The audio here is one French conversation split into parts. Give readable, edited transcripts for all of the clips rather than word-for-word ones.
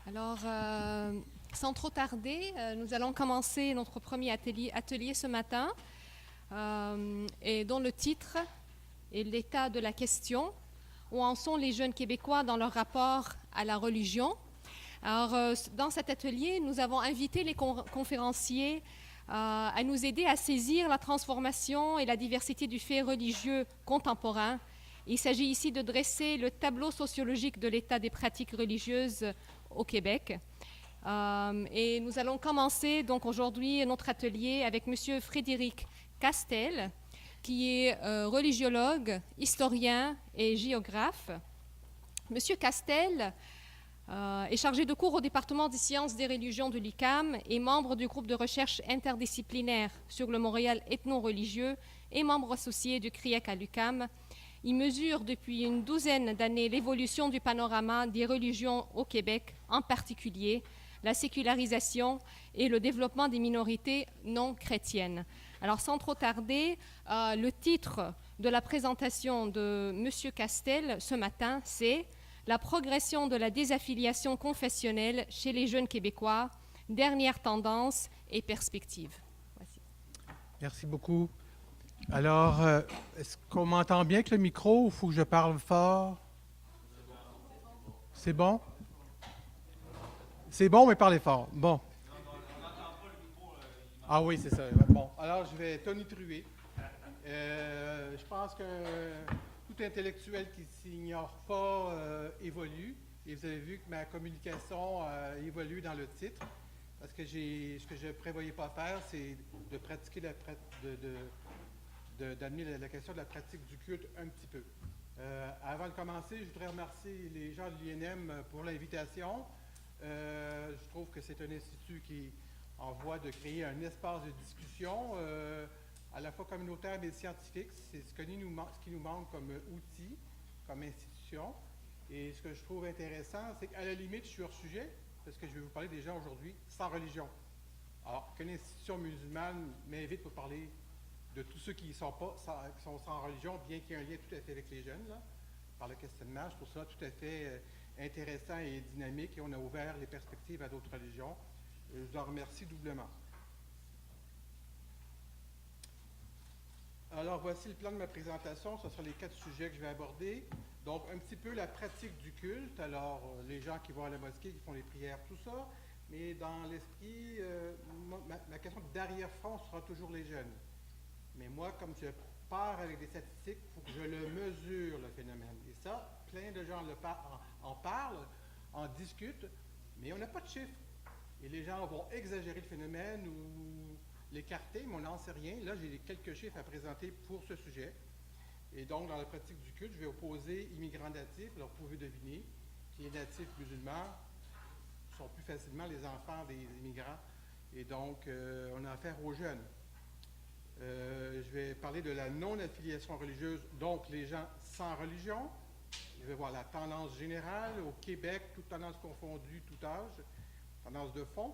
Alors, sans trop tarder, nous allons commencer notre premier atelier ce matin, et dont le titre est l'état de la question, où en sont les jeunes Québécois dans leur rapport à la religion. Alors, dans cet atelier, nous avons invité les conférenciers à nous aider à saisir la transformation et la diversité du fait religieux contemporain. Il s'agit ici de dresser le tableau sociologique de l'état des pratiques religieuses au Québec. Et nous allons commencer donc aujourd'hui notre atelier avec M. Frédéric Castel, qui est religiologue, historien et géographe. M. Castel est chargé de cours au département des sciences des religions de l'UQAM et membre du groupe de recherche interdisciplinaire sur le Montréal ethno-religieux et membre associé du CRIEC à l'UQAM. Il mesure depuis une douzaine d'années l'évolution du panorama des religions au Québec, en particulier la sécularisation et le développement des minorités non chrétiennes. Alors, sans trop tarder, le titre de la présentation de M. Castel ce matin, c'est « La progression de la désaffiliation confessionnelle chez les jeunes Québécois, dernière tendance et perspective ». Voici. Merci beaucoup. Alors, est-ce qu'on m'entend bien avec le micro ou il faut que je parle fort? C'est bon? C'est bon, mais parlez fort. Bon. Ah oui, c'est ça. Bon, alors je vais tonitruer. Je pense que tout intellectuel qui ne s'ignore pas évolue. Et vous avez vu que ma communication évolue dans le titre. Parce que ce que je ne prévoyais pas faire, c'est de pratiquer d'amener la question de la pratique du culte un petit peu. Avant de commencer, je voudrais remercier les gens de l'INM pour l'invitation. Je trouve que c'est un institut qui est en voie de créer un espace de discussion à la fois communautaire mais scientifique. C'est ce qui nous manque comme outil, comme institution. Et ce que je trouve intéressant, c'est qu'à la limite, je suis hors sujet, parce que je vais vous parler des gens aujourd'hui sans religion. Alors, qu'une institution musulmane m'invite pour parler de tous ceux qui sont sans religion, bien qu'il y ait un lien tout à fait avec les jeunes, là, par le questionnement. Je trouve ça tout à fait intéressant et dynamique, et on a ouvert les perspectives à d'autres religions. Je vous en remercie doublement. Alors, voici le plan de ma présentation. Ce sont les 4 sujets que je vais aborder. Donc, un petit peu la pratique du culte. Alors, les gens qui vont à la mosquée, qui font les prières, tout ça. Mais dans l'esprit, ma question d'arrière-fond sera toujours les jeunes. Mais moi, comme je pars avec des statistiques, il faut que je le mesure, le phénomène. Et ça, plein de gens en parlent, en discutent, mais on n'a pas de chiffres. Et les gens vont exagérer le phénomène ou l'écarter, mais on n'en sait rien. Là, j'ai quelques chiffres à présenter pour ce sujet. Et donc, dans la pratique du culte, je vais opposer immigrants natifs. Alors, vous pouvez deviner que les natifs musulmans sont plus facilement les enfants des immigrants. Et donc, on a affaire aux jeunes. Je vais parler de la non-affiliation religieuse, donc les gens sans religion. Je vais voir la tendance générale au Québec, toutes tendances confondues, tout âge, tendance de fond.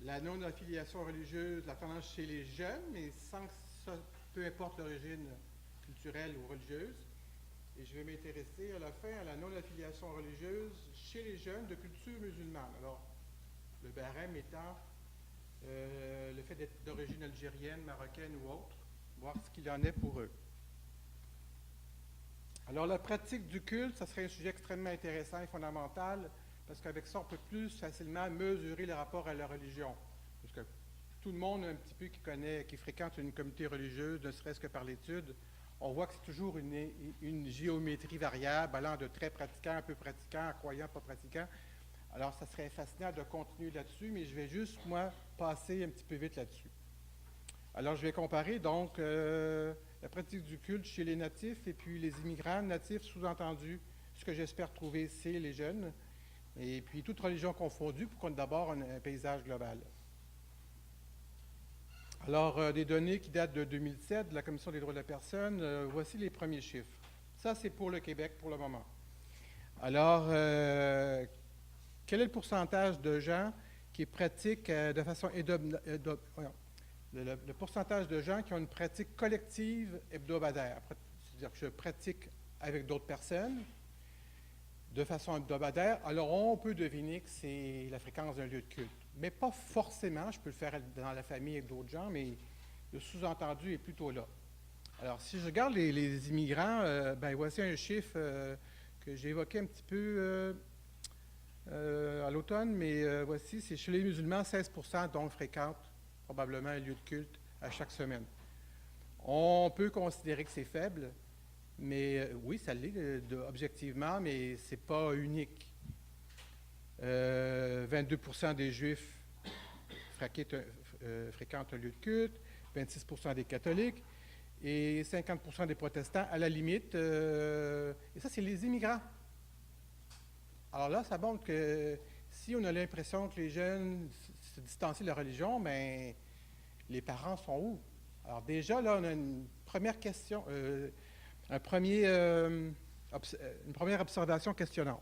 La non-affiliation religieuse, la tendance chez les jeunes, mais sans que ça, peu importe l'origine culturelle ou religieuse. Et je vais m'intéresser à la fin à la non-affiliation religieuse chez les jeunes de culture musulmane. Alors, le barème étant le fait d'être d'origine algérienne, marocaine ou autre, voir ce qu'il en est pour eux. Alors, la pratique du culte, ça serait un sujet extrêmement intéressant et fondamental, parce qu'avec ça, on peut plus facilement mesurer le rapport à la religion. Parce que tout le monde, un petit peu, qui fréquente une communauté religieuse, ne serait-ce que par l'étude, on voit que c'est toujours une géométrie variable, allant de très pratiquant, un peu pratiquant, à croyant, pas pratiquant. Alors, ça serait fascinant de continuer là-dessus, mais je vais juste, moi, passer un petit peu vite là-dessus. Alors, je vais comparer, donc, la pratique du culte chez les natifs et puis les immigrants natifs, sous-entendu, ce que j'espère trouver, c'est les jeunes, et puis toute religion confondue, pour qu'on ait d'abord un paysage global. Alors, des données qui datent de 2007, de la Commission des droits de la personne, voici les premiers chiffres. Ça, c'est pour le Québec pour le moment. Alors, quel est le pourcentage de gens qui pratiquent de façon le pourcentage de gens qui ont une pratique collective hebdomadaire, c'est-à-dire que je pratique avec d'autres personnes, de façon hebdomadaire, alors on peut deviner que c'est la fréquence d'un lieu de culte. Mais pas forcément, je peux le faire dans la famille avec d'autres gens, mais le sous-entendu est plutôt là. Alors, si je regarde les immigrants, ben voici un chiffre que j'ai évoqué un petit peu à l'automne, mais voici, c'est chez les musulmans, 16% donc fréquentent probablement un lieu de culte à chaque semaine. On peut considérer que c'est faible, mais oui, ça l'est objectivement, mais ce n'est pas unique. 22% des Juifs fréquentent un lieu de culte, 26% des catholiques et 50% des protestants à la limite. Et ça, c'est les immigrants. Alors là, ça montre que si on a l'impression que les jeunes se distancient de la religion, bien, les parents sont où? Alors déjà, là, on a une première question, une première observation questionnante.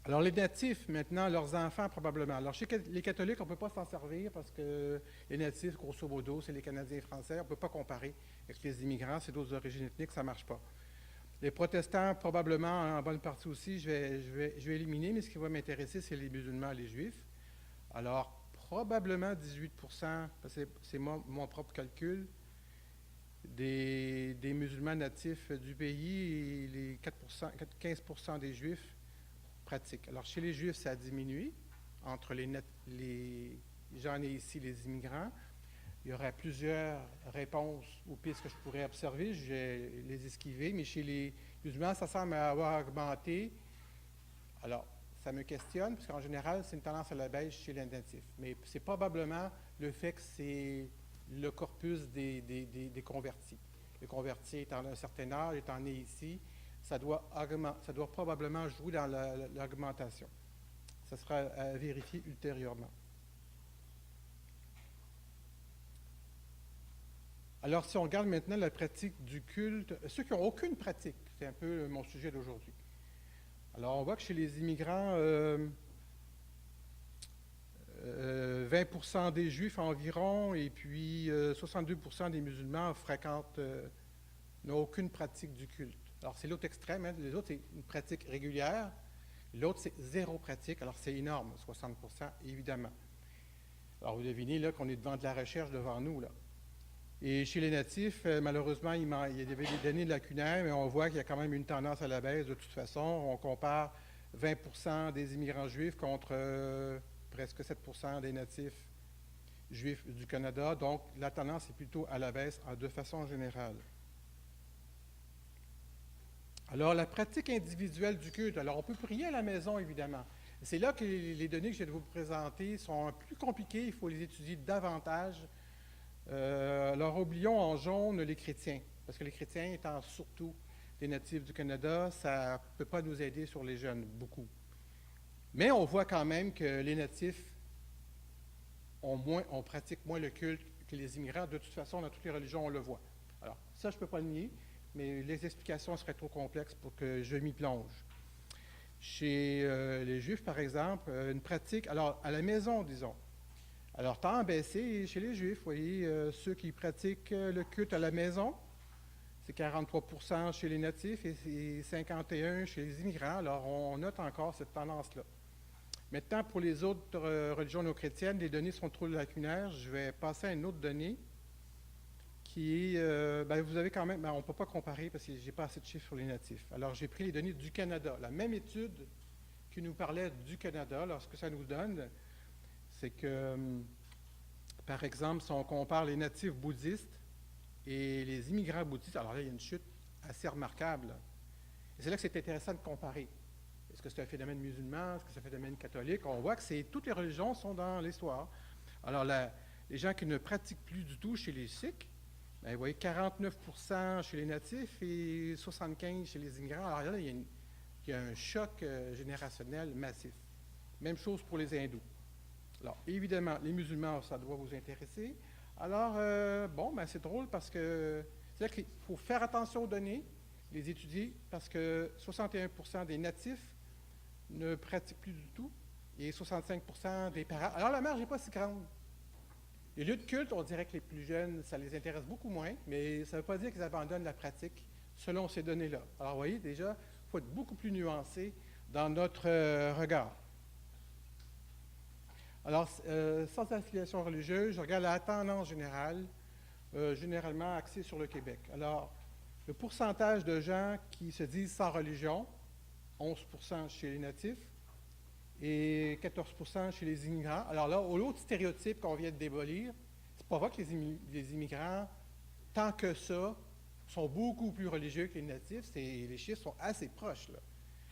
Alors les natifs, maintenant, leurs enfants probablement. Alors chez les catholiques, on ne peut pas s'en servir parce que les natifs, grosso modo, c'est les Canadiens français. On ne peut pas comparer avec les immigrants, c'est d'autres origines ethniques, ça ne marche pas. Les protestants, probablement, en bonne partie aussi, je vais éliminer, mais ce qui va m'intéresser, c'est les musulmans et les juifs. Alors, probablement 18%, c'est mon propre calcul, des musulmans natifs du pays et les 15% des juifs pratiquent. Alors, chez les juifs, ça a diminué. Entre j'en ai ici les immigrants. Il y aurait plusieurs réponses aux pistes que je pourrais observer. Je vais les esquiver, mais chez les musulmans, ça semble avoir augmenté. Alors, ça me questionne, parce qu'en général, c'est une tendance à la baisse chez les natifs. Mais c'est probablement le fait que c'est le corpus des convertis. Le converti étant d'un certain âge, étant né ici, ça doit probablement jouer dans l'augmentation. Ça sera à vérifier ultérieurement. Alors, si on regarde maintenant la pratique du culte, ceux qui n'ont aucune pratique, c'est un peu mon sujet d'aujourd'hui. Alors, on voit que chez les immigrants, 20% des Juifs environ, et puis 62% des musulmans n'ont aucune pratique du culte. Alors, c'est l'autre extrême, hein. Les autres, c'est une pratique régulière. L'autre, c'est zéro pratique. Alors, c'est énorme, 60%, évidemment. Alors, vous devinez là qu'on est devant de la recherche devant nous, là. Et chez les natifs, malheureusement, il y avait des données lacunaires, mais on voit qu'il y a quand même une tendance à la baisse de toute façon. On compare 20% des immigrants juifs contre presque 7% des natifs juifs du Canada. Donc, la tendance est plutôt à la baisse de façon générale. Alors, la pratique individuelle du culte. Alors, on peut prier à la maison, évidemment. C'est là que les données que je viens de vous présenter sont plus compliquées. Il faut les étudier davantage. Alors, oublions en jaune les chrétiens, parce que les chrétiens étant surtout des natifs du Canada, ça ne peut pas nous aider sur les jeunes, beaucoup. Mais on voit quand même que les natifs on pratique moins le culte que les immigrants. De toute façon, dans toutes les religions, on le voit. Alors, ça, je ne peux pas le nier, mais les explications seraient trop complexes pour que je m'y plonge. Chez les Juifs, par exemple, une pratique, alors à la maison, disons. Alors, temps baissé chez les Juifs, vous voyez, ceux qui pratiquent le culte à la maison, c'est 43% chez les natifs et 51% chez les immigrants. Alors, on note encore cette tendance-là. Maintenant, pour les autres religions non-chrétiennes, les données sont trop lacunaires. Je vais passer à une autre donnée qui est, vous avez quand même, on ne peut pas comparer parce que je n'ai pas assez de chiffres sur les natifs. Alors, j'ai pris les données du Canada. La même étude qui nous parlait du Canada, alors ce que ça nous donne, c'est que, par exemple, si on compare les natifs bouddhistes et les immigrants bouddhistes, alors là, il y a une chute assez remarquable. Et c'est là que c'est intéressant de comparer. Est-ce que c'est un phénomène musulman? Est-ce que c'est un phénomène catholique? On voit que toutes les religions sont dans l'histoire. Alors, les gens qui ne pratiquent plus du tout chez les Sikhs, vous voyez 49% chez les natifs et 75% chez les immigrants. Alors là, il y a un choc générationnel massif. Même chose pour les hindous. Alors, évidemment, les musulmans, ça doit vous intéresser. Alors, c'est drôle parce que c'est-à-dire qu'il faut faire attention aux données, les étudier, parce que 61% des natifs ne pratiquent plus du tout et 65% des parents. Alors, la marge n'est pas si grande. Les lieux de culte, on dirait que les plus jeunes, ça les intéresse beaucoup moins, mais ça ne veut pas dire qu'ils abandonnent la pratique selon ces données-là. Alors, vous voyez, déjà, faut être beaucoup plus nuancé dans notre regard. Alors, sans affiliation religieuse, je regarde la tendance générale, généralement axée sur le Québec. Alors, le pourcentage de gens qui se disent sans religion, 11% chez les natifs et 14% chez les immigrants. Alors là, l'autre stéréotype qu'on vient de démolir, c'est pas vrai que les immigrants, tant que ça, sont beaucoup plus religieux que les natifs. Les chiffres sont assez proches, là.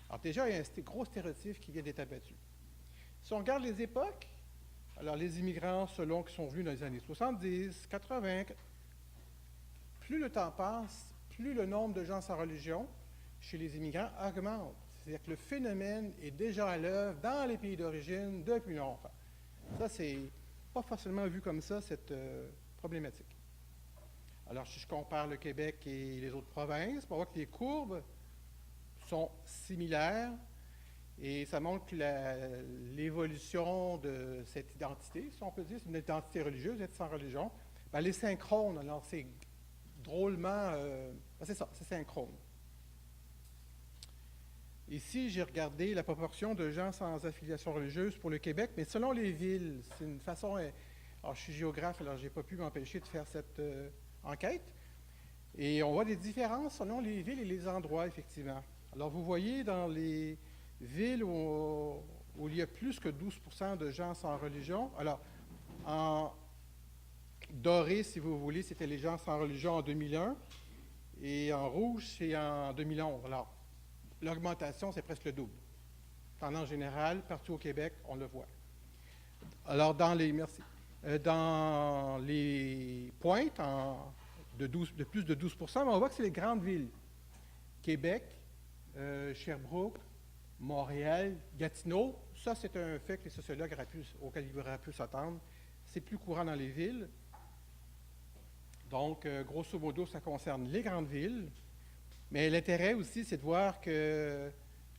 Alors déjà, il y a un gros stéréotype qui vient d'être abattu. Si on regarde les époques, alors les immigrants, selon qui sont venus dans les années 70, 80, plus le temps passe, plus le nombre de gens sans religion chez les immigrants augmente. C'est-à-dire que le phénomène est déjà à l'œuvre dans les pays d'origine depuis longtemps. Ça, c'est pas forcément vu comme ça, cette problématique. Alors, si je compare le Québec et les autres provinces, on voit que les courbes sont similaires et ça montre que l'évolution de cette identité, si on peut dire, c'est une identité religieuse, être sans religion, elle est synchrone. Alors, c'est drôlement... c'est ça, c'est synchrone. Ici, j'ai regardé la proportion de gens sans affiliation religieuse pour le Québec, mais selon les villes, c'est une façon... Alors, je suis géographe, alors je n'ai pas pu m'empêcher de faire cette enquête. Et on voit des différences selon les villes et les endroits, effectivement. Alors, vous voyez dans les villes où il y a plus que 12% de gens sans religion. Alors, en doré, si vous voulez, c'était les gens sans religion en 2001. Et en rouge, c'est en 2011. Alors, l'augmentation, c'est presque le double. Tendance générale, partout au Québec, on le voit. Alors, dans les pointes de plus de 12%, on voit que c'est les grandes villes. Québec, Sherbrooke, Montréal, Gatineau. Ça, c'est un fait que les sociologues auquel ils auraient pu s'attendre. C'est plus courant dans les villes. Donc, grosso modo, ça concerne les grandes villes. Mais l'intérêt aussi, c'est de voir que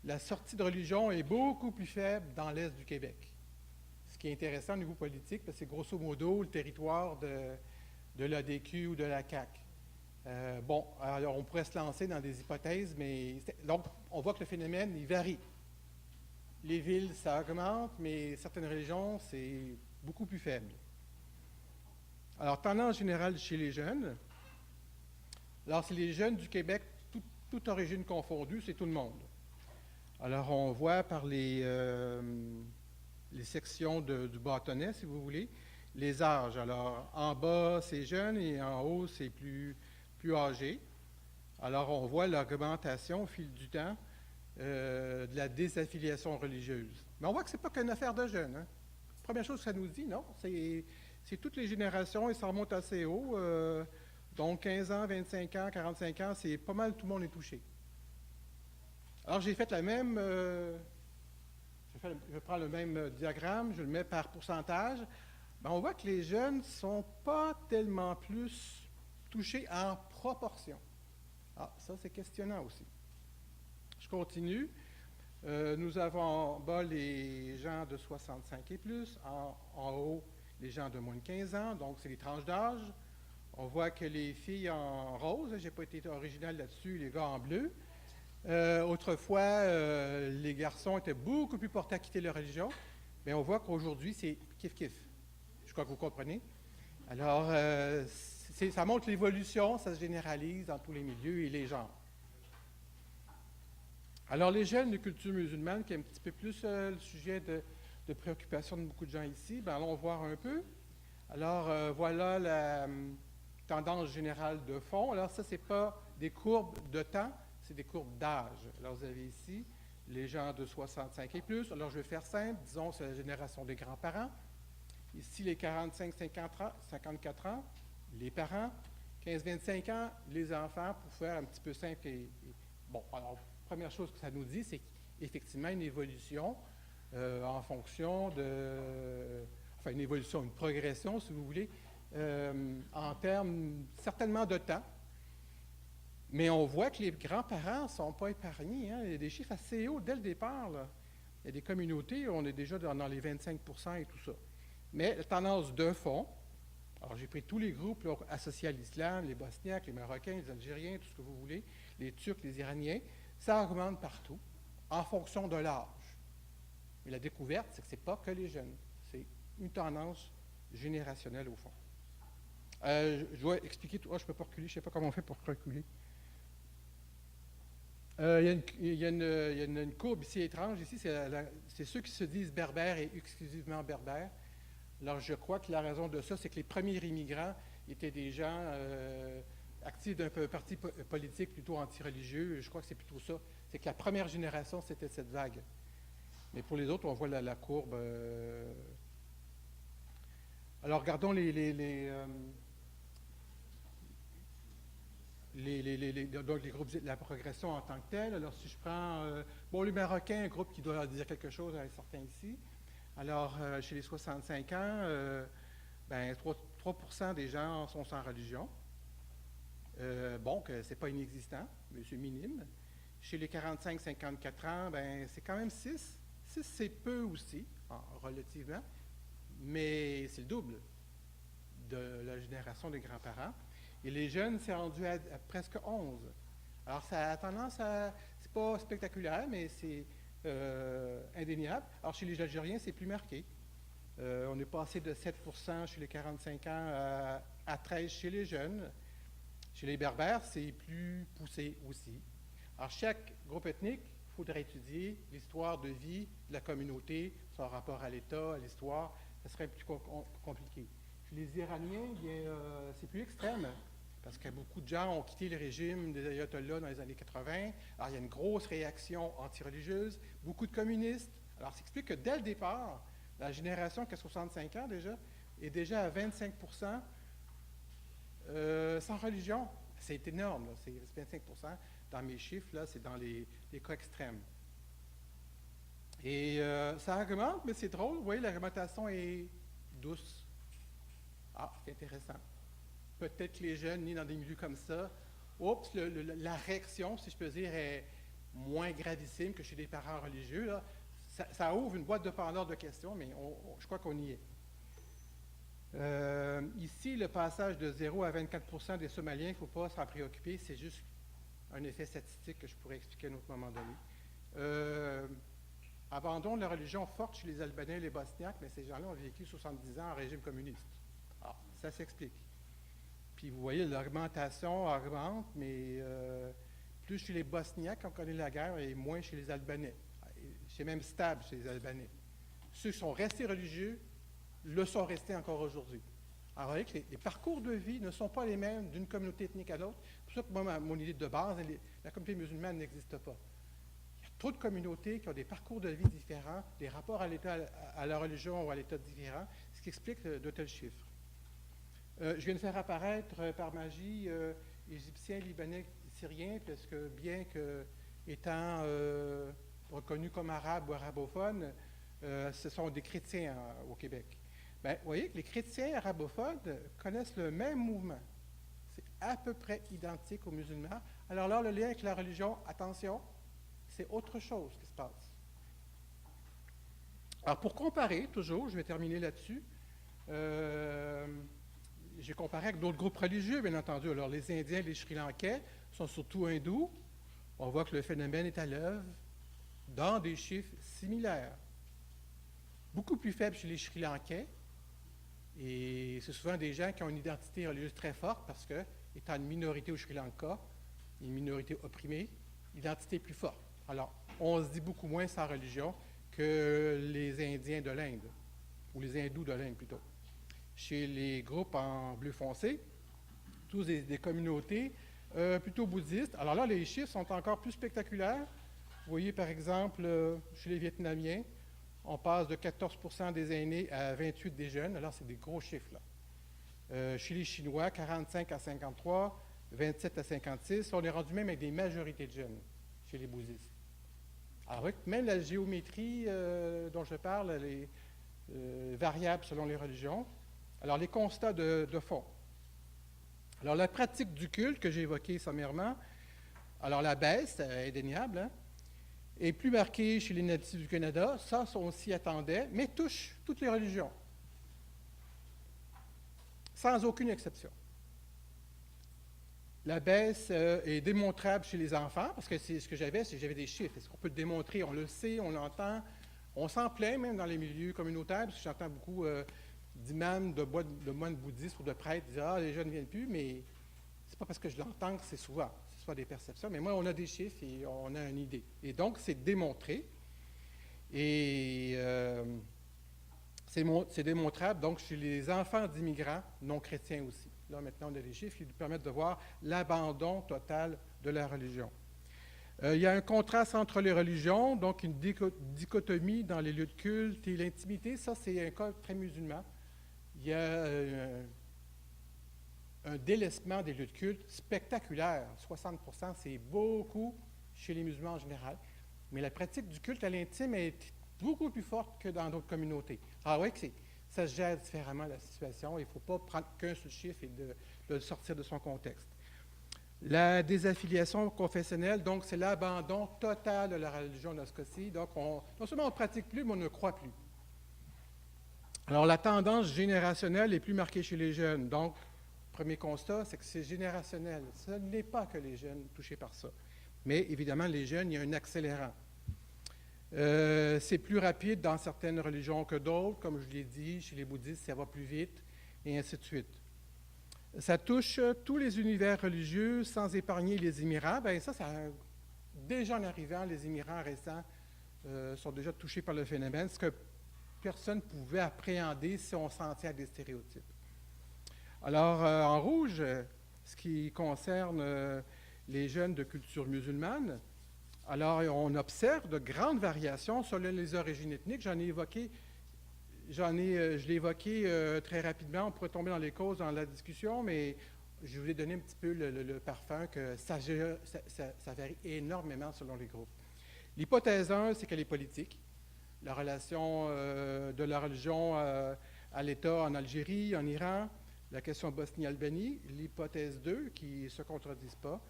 la sortie de religion est beaucoup plus faible dans l'est du Québec. Ce qui est intéressant au niveau politique, parce que c'est grosso modo le territoire de l'ADQ ou de la CAQ. Alors on pourrait se lancer dans des hypothèses, mais donc on voit que le phénomène, il varie. Les villes, ça augmente, mais certaines régions, c'est beaucoup plus faible. Alors, tendance générale chez les jeunes. Alors, c'est les jeunes du Québec, toute origine confondue, c'est tout le monde. Alors, on voit par les sections du bâtonnet, si vous voulez, les âges. Alors, en bas, c'est jeune et en haut, c'est plus âgé. Alors, on voit l'augmentation au fil du temps de la désaffiliation religieuse. Mais on voit que ce n'est pas qu'une affaire de jeunes. Hein. Première chose que ça nous dit, non? C'est toutes les générations et ça remonte assez haut. Donc, 15 ans, 25 ans, 45 ans, c'est pas mal, tout le monde est touché. Alors, j'ai fait la même... je prends le même diagramme, je le mets par pourcentage. Ben, on voit que les jeunes ne sont pas tellement plus touchés en proportion. Ah, ça, c'est questionnant aussi. Je continue. Nous avons en bas les gens de 65 et plus, en haut les gens de moins de 15 ans, donc c'est les tranches d'âge. On voit que les filles en rose, je n'ai pas été original là-dessus, les gars en bleu. Autrefois, les garçons étaient beaucoup plus portés à quitter leur religion, mais on voit qu'aujourd'hui, c'est kiff-kiff. Je crois que vous comprenez. Alors, ça montre l'évolution, ça se généralise dans tous les milieux et les genres. Alors, les jeunes de culture musulmane, qui est un petit peu plus le sujet de préoccupation de beaucoup de gens ici, ben, allons voir un peu. Alors, voilà la tendance générale de fond. Alors, ça, ce n'est pas des courbes de temps, c'est des courbes d'âge. Alors, vous avez ici les gens de 65 et plus. Alors, je vais faire simple. Disons, c'est la génération des grands-parents. Ici, les 45-54 ans, les parents. 15-25 ans, les enfants, pour faire un petit peu simple. Bon, alors, première chose que ça nous dit, c'est qu'effectivement, une évolution en fonction enfin, une évolution, une progression, si vous voulez, en termes certainement de temps. Mais on voit que les grands-parents ne sont pas épargnés. Hein. Il y a des chiffres assez hauts dès le départ. Là. Il y a des communautés, on est déjà dans les 25% et tout ça. Mais la tendance de fond, alors j'ai pris tous les groupes là, associés à l'islam, les Bosniaques, les Marocains, les Algériens, tout ce que vous voulez, les Turcs, les Iraniens, Ça augmente partout, en fonction de l'âge. Mais la découverte, c'est que ce n'est pas que les jeunes. C'est une tendance générationnelle, au fond. Je dois expliquer tout. Oh, je ne peux pas reculer, je ne sais pas comment on fait pour reculer. Il y a une courbe ici étrange. Ici, c'est ceux qui se disent berbères et exclusivement berbères. Alors, je crois que la raison de ça, c'est que les premiers immigrants étaient des gens actifs d'un parti politique plutôt anti-religieux. Je crois que c'est plutôt ça. C'est que la première génération, c'était cette vague. Mais pour les autres, on voit la courbe. Alors, regardons donc les groupes, la progression en tant que telle. Alors, si je prends, les Marocains, un groupe qui doit dire quelque chose à certains ici. Alors, chez les 65 ans, 3% des gens sont sans religion. Que c'est pas inexistant, mais c'est minime. Chez les 45-54 ans, c'est quand même 6. 6, c'est peu aussi, relativement, mais c'est le double de la génération des grands-parents. Et les jeunes, c'est rendu à presque 11. Alors, ça a tendance à... C'est pas spectaculaire, mais c'est indéniable. Alors, chez les Algériens, c'est plus marqué. On est passé de 7% chez les 45 ans à 13% chez les jeunes. Chez les Berbères, c'est plus poussé aussi. Alors, chaque groupe ethnique, il faudrait étudier l'histoire de vie de la communauté, son rapport à l'État, à l'histoire. Ça serait plus compliqué. Chez les Iraniens, c'est plus extrême, parce que beaucoup de gens ont quitté le régime des ayatollahs dans les années 80. Alors, il y a une grosse réaction anti-religieuse, beaucoup de communistes. Alors, ça explique que dès le départ, la génération qui a 65 ans déjà, est déjà à 25% sans religion. C'est énorme, là. C'est 25%. Dans mes chiffres, là, c'est dans les cas extrêmes. Et ça augmente, mais c'est drôle. Vous voyez, l'augmentation est douce. Ah, c'est intéressant. Peut-être que les jeunes nés dans des milieux comme ça, la réaction, si je peux dire, est moins gravissime que chez des parents religieux. Là. Ça ouvre une boîte de Pandore de questions, mais je crois qu'on y est. Ici, le passage de 0 à 24% des Somaliens, il ne faut pas s'en préoccuper, c'est juste un effet statistique que je pourrais expliquer à un autre moment donné. Abandon de la religion forte chez les Albanais et les Bosniaques, mais ces gens-là ont vécu 70 ans en régime communiste. Alors, ça s'explique. Puis vous voyez, l'augmentation augmente, mais plus chez les Bosniaques, on connaît la guerre, et moins chez les Albanais. C'est même stable chez les Albanais. Ceux qui sont restés religieux le sont restés encore aujourd'hui. Alors, vous voyez que les parcours de vie ne sont pas les mêmes d'une communauté ethnique à l'autre. C'est pour ça que moi, mon idée de base, la communauté musulmane n'existe pas. Il y a trop de communautés qui ont des parcours de vie différents, des rapports à l'État, à la religion ou à l'État différents, ce qui explique de tels chiffres. Je viens de faire apparaître par magie Égyptiens, Libanais, Syriens, parce que bien qu'étant reconnus comme arabes ou arabophones, ce sont des chrétiens au Québec. Vous voyez que les chrétiens arabophones connaissent le même mouvement. C'est à peu près identique aux musulmans. Alors là, le lien avec la religion, attention, c'est autre chose qui se passe. Alors pour comparer, toujours, je vais terminer là-dessus, j'ai comparé avec d'autres groupes religieux, bien entendu. Alors les Indiens, les Sri Lankais sont surtout hindous. On voit que le phénomène est à l'œuvre dans des chiffres similaires. Beaucoup plus faible chez les Sri Lankais. Et c'est souvent des gens qui ont une identité religieuse très forte parce que, étant une minorité au Sri Lanka, une minorité opprimée, l'identité est plus forte. Alors, on se dit beaucoup moins sans religion que les Indiens de l'Inde, ou les Hindous de l'Inde plutôt. Chez les groupes en bleu foncé, tous des communautés plutôt bouddhistes. Alors là, les chiffres sont encore plus spectaculaires. Vous voyez, par exemple, chez les Vietnamiens, on passe de 14% des aînés à 28% des jeunes. Alors, c'est des gros chiffres, là. Chez les Chinois, 45 à 53, 27 à 56. On est rendu même avec des majorités de jeunes chez les bouddhistes. Alors, même la géométrie dont je parle, elle est variable selon les religions. Alors, les constats de fond. Alors, la pratique du culte que j'ai évoquée sommairement, alors la baisse, indéniable, hein, est plus marquée chez les natifs du Canada, ça, on s'y attendait, mais touche toutes les religions, sans aucune exception. La baisse est démontrable chez les enfants, parce que c'est ce que j'avais des chiffres. Est-ce qu'on peut le démontrer? On le sait, on l'entend. On s'en plaint même dans les milieux communautaires, parce que j'entends beaucoup d'imams, de moines bouddhistes ou de prêtres dire « Ah, les jeunes ne viennent plus », mais c'est pas parce que je l'entends que c'est souvent. C'est soit des perceptions, mais moi, on a des chiffres et on a une idée. Et donc, c'est démontré. Et c'est démontrable, donc, chez les enfants d'immigrants non chrétiens aussi. Là, maintenant, on a des chiffres qui nous permettent de voir l'abandon total de la religion. Il y a un contraste entre les religions, donc une dichotomie dans les lieux de culte et l'intimité. Ça, c'est un cas très musulman. Il y a un délaissement des lieux de culte spectaculaire. 60%, c'est beaucoup chez les musulmans en général. Mais la pratique du culte à l'intime est beaucoup plus forte que dans d'autres communautés. Alors oui, ça se gère différemment la situation. Il ne faut pas prendre qu'un seul chiffre et de le sortir de son contexte. La désaffiliation confessionnelle, donc c'est l'abandon total de la religion dans ce cas-ci. Donc non seulement on ne pratique plus, mais on ne croit plus. Alors la tendance générationnelle est plus marquée chez les jeunes. Donc, premier constat, c'est que c'est générationnel. Ce n'est pas que les jeunes touchés par ça. Mais évidemment, les jeunes, il y a un accélérant. C'est plus rapide dans certaines religions que d'autres, comme je l'ai dit, chez les bouddhistes, ça va plus vite, et ainsi de suite. Ça touche tous les univers religieux sans épargner les immigrants. Bien, ça déjà en arrivant, les immigrants récents sont déjà touchés par le phénomène, ce que personne ne pouvait appréhender si on s'en tient à des stéréotypes. Alors, en rouge, ce qui concerne les jeunes de culture musulmane, alors on observe de grandes variations selon les origines ethniques. Je l'ai évoqué très rapidement. On pourrait tomber dans les causes dans la discussion, mais je vous ai donné un petit peu le parfum que ça varie énormément selon les groupes. L'hypothèse 1, c'est qu'elle est politique. La relation de la religion à l'État en Algérie, en Iran, la question Bosnie-Albanie. L'hypothèse 2, qui ne se contredisent pas,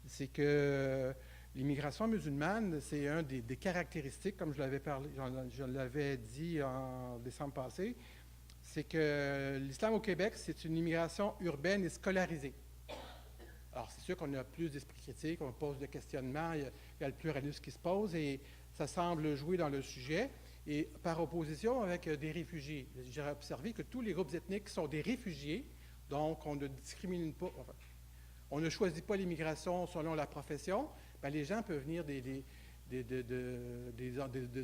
c'est que l'immigration musulmane, c'est un des caractéristiques, comme je l'avais dit en décembre passé, c'est que l'islam au Québec, c'est une immigration urbaine et scolarisée. Alors, c'est sûr qu'on a plus d'esprit critique, on pose des questionnements, il y a le pluralisme qui se pose et ça semble jouer dans le sujet. Et par opposition avec des réfugiés. J'ai observé que tous les groupes ethniques sont des réfugiés, donc on ne discrimine pas, enfin, on ne choisit pas l'immigration selon la profession. Bien, les gens peuvent venir des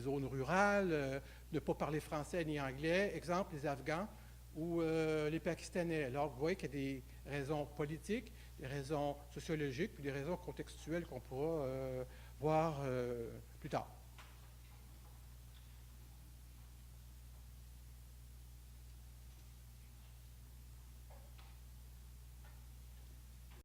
zones rurales, ne pas parler français ni anglais, exemple les Afghans ou les Pakistanais. Alors, vous voyez qu'il y a des raisons politiques, des raisons sociologiques, puis des raisons contextuelles qu'on pourra voir plus tard.